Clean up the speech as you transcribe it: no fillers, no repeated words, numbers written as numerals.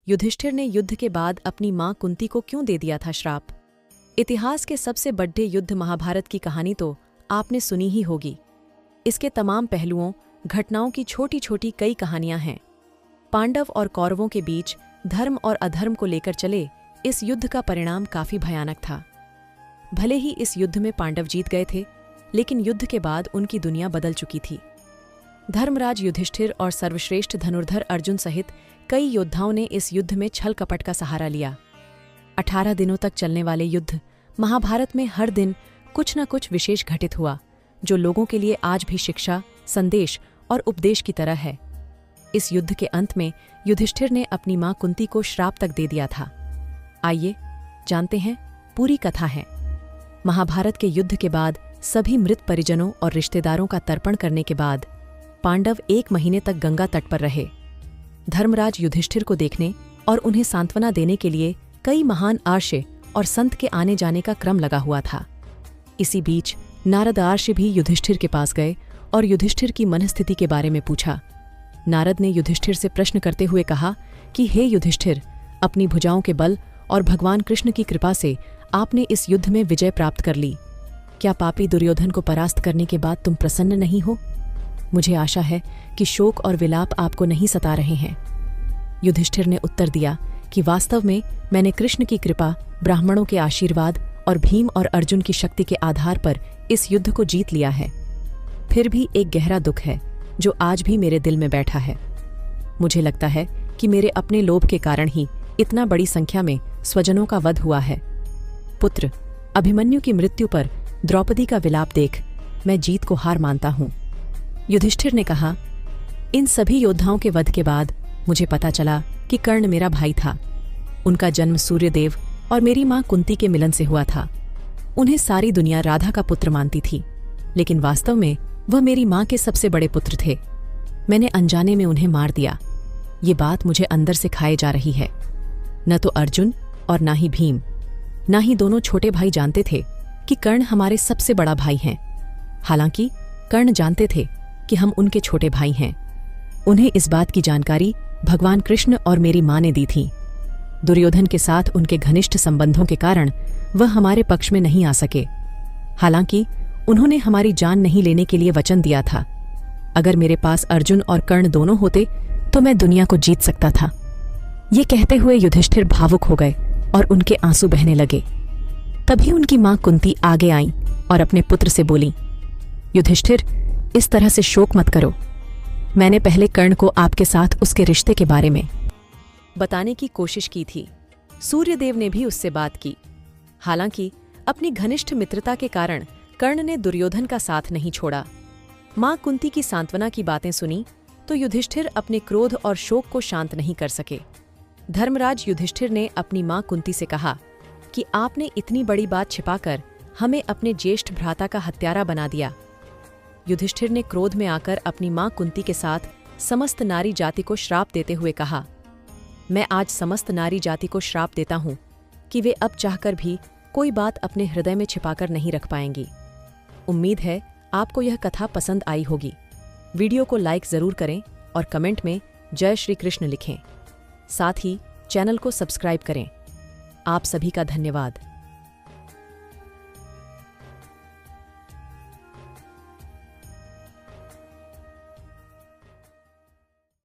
युधिष्ठिर ने युद्ध के बाद अपनी मां कुंती को क्यों दे दिया था श्राप? इतिहास के सबसे बड़े युद्ध महाभारत की कहानी तो आपने सुनी ही होगी। इसके तमाम पहलुओं, घटनाओं की छोटी छोटी कई कहानियां हैं। पांडव और कौरवों के बीच धर्म और अधर्म को लेकर चले इस युद्ध का परिणाम काफी भयानक था। भले ही इस युद्ध में पांडव जीत गए थे, लेकिन युद्ध के बाद उनकी दुनिया बदल चुकी थी। धर्मराज युधिष्ठिर और सर्वश्रेष्ठ धनुर्धर अर्जुन सहित कई योद्धाओं ने इस युद्ध में छल कपट का सहारा लिया। 18 दिनों तक चलने वाले युद्ध महाभारत में हर दिन कुछ न कुछ विशेष घटित हुआ, जो लोगों के लिए आज भी शिक्षा, संदेश और उपदेश की तरह है। इस युद्ध के अंत में युधिष्ठिर ने अपनी मां कुंती को श्राप तक दे दिया था। आइए जानते हैं, पूरी कथा है। महाभारत के युद्ध के बाद सभी मृत परिजनों और रिश्तेदारों का तर्पण करने के बाद पांडव 1 महीने तक गंगा तट पर रहे। धर्मराज युधिष्ठिर को देखने और उन्हें सांत्वना देने के लिए कई महान आर्षे और संत के आने जाने का क्रम लगा हुआ था। इसी बीच नारद आर्षे भी युधिष्ठिर के पास गए और युधिष्ठिर की मनस्थिति के बारे में पूछा। नारद ने युधिष्ठिर से प्रश्न करते हुए कहा कि हे युधिष्ठिर, अपनी भुजाओं के बल और भगवान कृष्ण की कृपा से आपने इस युद्ध में विजय प्राप्त कर ली। क्या पापी दुर्योधन को परास्त करने के बाद तुम प्रसन्न नहीं हो? मुझे आशा है कि शोक और विलाप आपको नहीं सता रहे हैं। युधिष्ठिर ने उत्तर दिया कि वास्तव में मैंने कृष्ण की कृपा, ब्राह्मणों के आशीर्वाद और भीम और अर्जुन की शक्ति के आधार पर इस युद्ध को जीत लिया है। फिर भी एक गहरा दुख है जो आज भी मेरे दिल में बैठा है। मुझे लगता है कि मेरे अपने लोभ के कारण ही इतना बड़ी संख्या में स्वजनों का वध हुआ है। पुत्र, अभिमन्यु की मृत्यु पर द्रौपदी का विलाप देख मैं जीत को हार मानता हूं। युधिष्ठिर ने कहा, इन सभी योद्धाओं के वध के बाद मुझे पता चला कि कर्ण मेरा भाई था। उनका जन्म सूर्यदेव और मेरी मां कुंती के मिलन से हुआ था। उन्हें सारी दुनिया राधा का पुत्र मानती थी, लेकिन वास्तव में वह मेरी मां के सबसे बड़े पुत्र थे। मैंने अनजाने में उन्हें मार दिया। ये बात मुझे अंदर से खाए जा रही है। न तो अर्जुन और ना ही भीम, ना ही दोनों छोटे भाई जानते थे कि कर्ण हमारे सबसे बड़ा भाई हैं। हालांकि कर्ण जानते थे कि हम उनके छोटे भाई हैं। उन्हें इस बात की जानकारी भगवान कृष्ण और मेरी मां ने दी थी। दुर्योधन के साथ उनके घनिष्ठ संबंधों के कारण वह हमारे पक्ष में नहीं आ सके। हालांकि उन्होंने हमारी जान नहीं लेने के लिए वचन दिया था। अगर मेरे पास अर्जुन और कर्ण दोनों होते तो मैं दुनिया को जीत सकता था। ये कहते हुए युधिष्ठिर भावुक हो गए और उनके आंसू बहने लगे। तभी उनकी मां कुंती आगे आईं और अपने पुत्र से बोली, युधिष्ठिर, इस तरह से शोक मत करो। मैंने पहले कर्ण को आपके साथ उसके रिश्ते के बारे में बताने की कोशिश की थी। सूर्यदेव ने भी उससे बात की। हालांकि अपनी घनिष्ठ मित्रता के कारण कर्ण ने दुर्योधन का साथ नहीं छोड़ा। मां कुंती की सांत्वना की बातें सुनी तो युधिष्ठिर अपने क्रोध और शोक को शांत नहीं कर सके। धर्मराज युधिष्ठिर ने अपनी मां कुंती से कहा कि आपने इतनी बड़ी बात छिपाकर हमें अपने ज्येष्ठ भ्राता का हत्यारा बना दिया। युधिष्ठिर ने क्रोध में आकर अपनी मां कुंती के साथ समस्त नारी जाति को श्राप देते हुए कहा, मैं आज समस्त नारी जाति को श्राप देता हूं कि वे अब चाहकर भी कोई बात अपने हृदय में छिपाकर नहीं रख पाएंगी। उम्मीद है आपको यह कथा पसंद आई होगी। वीडियो को लाइक जरूर करें और कमेंट में जय श्री कृष्ण लिखें। साथ ही चैनल को सब्सक्राइब करें। आप सभी का धन्यवाद।